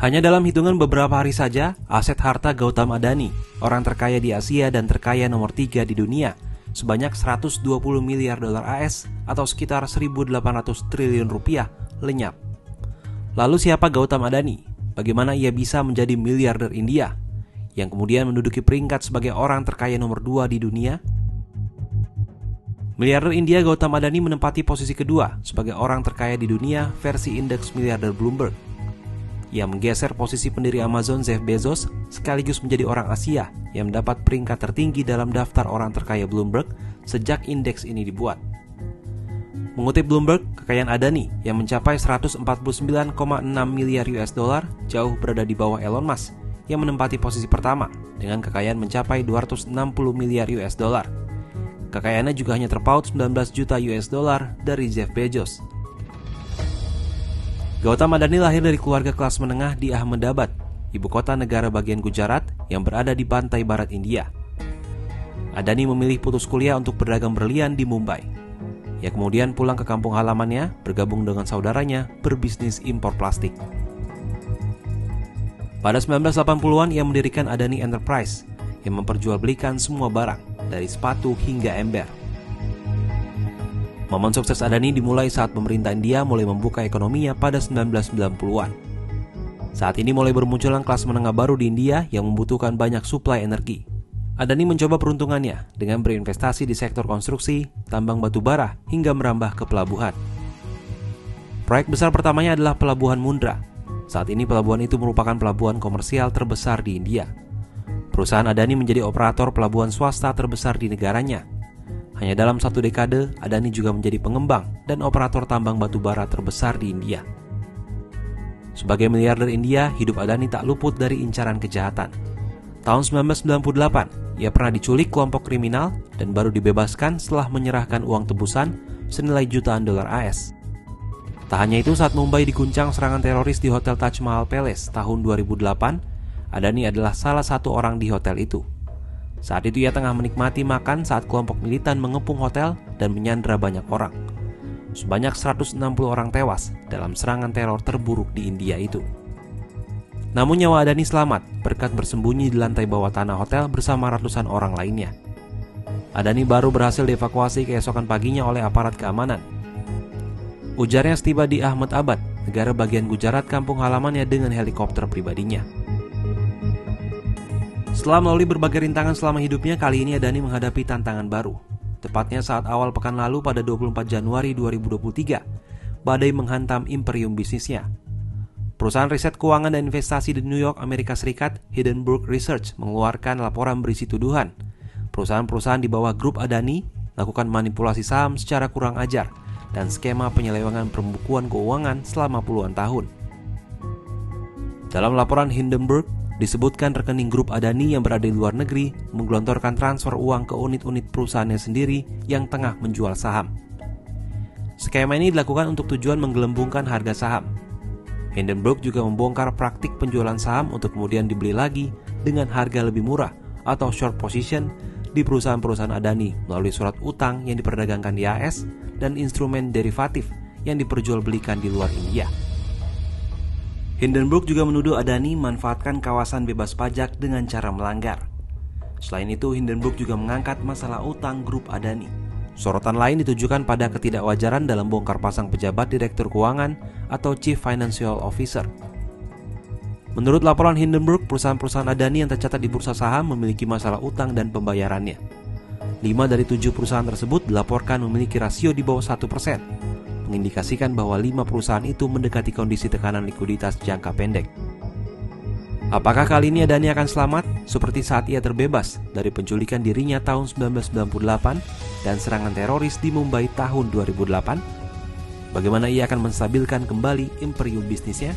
Hanya dalam hitungan beberapa hari saja, aset harta Gautam Adani, orang terkaya di Asia dan terkaya nomor 3 di dunia, sebanyak 120 miliar dolar AS atau sekitar 1.800 triliun rupiah lenyap. Lalu siapa Gautam Adani? Bagaimana ia bisa menjadi miliarder India, yang kemudian menduduki peringkat sebagai orang terkaya nomor 2 di dunia? Miliarder India Gautam Adani menempati posisi kedua sebagai orang terkaya di dunia versi indeks miliarder Bloomberg. Ia menggeser posisi pendiri Amazon Jeff Bezos sekaligus menjadi orang Asia yang mendapat peringkat tertinggi dalam daftar orang terkaya Bloomberg sejak indeks ini dibuat. Mengutip Bloomberg, kekayaan Adani yang mencapai 149,6 miliar US dollar jauh berada di bawah Elon Musk yang menempati posisi pertama dengan kekayaan mencapai 260 miliar US dollar. Kekayaannya juga hanya terpaut 19 juta US dollar dari Jeff Bezos. Gautam Adani lahir dari keluarga kelas menengah di Ahmedabad, ibu kota negara bagian Gujarat yang berada di pantai barat India. Adani memilih putus kuliah untuk berdagang berlian di Mumbai. Ia kemudian pulang ke kampung halamannya, bergabung dengan saudaranya berbisnis impor plastik. Pada 1980-an ia mendirikan Adani Enterprise yang memperjualbelikan semua barang, dari sepatu hingga ember. Momen sukses Adani dimulai saat pemerintah India mulai membuka ekonominya pada 1990-an. Saat ini mulai bermunculan kelas menengah baru di India yang membutuhkan banyak suplai energi. Adani mencoba peruntungannya dengan berinvestasi di sektor konstruksi, tambang batu bara, hingga merambah ke pelabuhan. Proyek besar pertamanya adalah Pelabuhan Mundra. Saat ini pelabuhan itu merupakan pelabuhan komersial terbesar di India. Perusahaan Adani menjadi operator pelabuhan swasta terbesar di negaranya. Hanya dalam 1 dekade, Adani juga menjadi pengembang dan operator tambang batu bara terbesar di India. Sebagai miliarder India, hidup Adani tak luput dari incaran kejahatan. Tahun 1998, ia pernah diculik kelompok kriminal dan baru dibebaskan setelah menyerahkan uang tebusan senilai jutaan dolar AS. Tak hanya itu, saat Mumbai diguncang serangan teroris di Hotel Taj Mahal Palace tahun 2008, Adani adalah salah satu orang di hotel itu. Saat itu ia tengah menikmati makan saat kelompok militan mengepung hotel dan menyandra banyak orang. Sebanyak 160 orang tewas dalam serangan teror terburuk di India itu. Namun nyawa Adani selamat berkat bersembunyi di lantai bawah tanah hotel bersama ratusan orang lainnya. Adani baru berhasil dievakuasi keesokan paginya oleh aparat keamanan. Ujarnya setiba di Ahmedabad, negara bagian Gujarat, kampung halamannya dengan helikopter pribadinya. Setelah melalui berbagai rintangan selama hidupnya, kali ini Adani menghadapi tantangan baru. Tepatnya saat awal pekan lalu pada 24 Januari 2023, badai menghantam imperium bisnisnya. Perusahaan riset keuangan dan investasi di New York, Amerika Serikat, Hindenburg Research mengeluarkan laporan berisi tuduhan perusahaan-perusahaan di bawah grup Adani melakukan manipulasi saham secara kurang ajar dan skema penyelewengan pembukuan keuangan selama puluhan tahun. Dalam laporan Hindenburg, disebutkan rekening grup Adani yang berada di luar negeri menggelontorkan transfer uang ke unit-unit perusahaannya sendiri yang tengah menjual saham. Skema ini dilakukan untuk tujuan menggelembungkan harga saham. Hindenburg juga membongkar praktik penjualan saham untuk kemudian dibeli lagi dengan harga lebih murah atau short position di perusahaan-perusahaan Adani melalui surat utang yang diperdagangkan di AS dan instrumen derivatif yang diperjualbelikan di luar India. Hindenburg juga menuduh Adani memanfaatkan kawasan bebas pajak dengan cara melanggar. Selain itu, Hindenburg juga mengangkat masalah utang grup Adani. Sorotan lain ditujukan pada ketidakwajaran dalam bongkar pasang pejabat direktur keuangan atau Chief Financial Officer. Menurut laporan Hindenburg, perusahaan-perusahaan Adani yang tercatat di bursa saham memiliki masalah utang dan pembayarannya. 5 dari 7 perusahaan tersebut dilaporkan memiliki rasio di bawah 1%. Mengindikasikan bahwa 5 perusahaan itu mendekati kondisi tekanan likuiditas jangka pendek. Apakah kali ini Adani akan selamat seperti saat ia terbebas dari penculikan dirinya tahun 1998 dan serangan teroris di Mumbai tahun 2008? Bagaimana ia akan menstabilkan kembali imperium bisnisnya?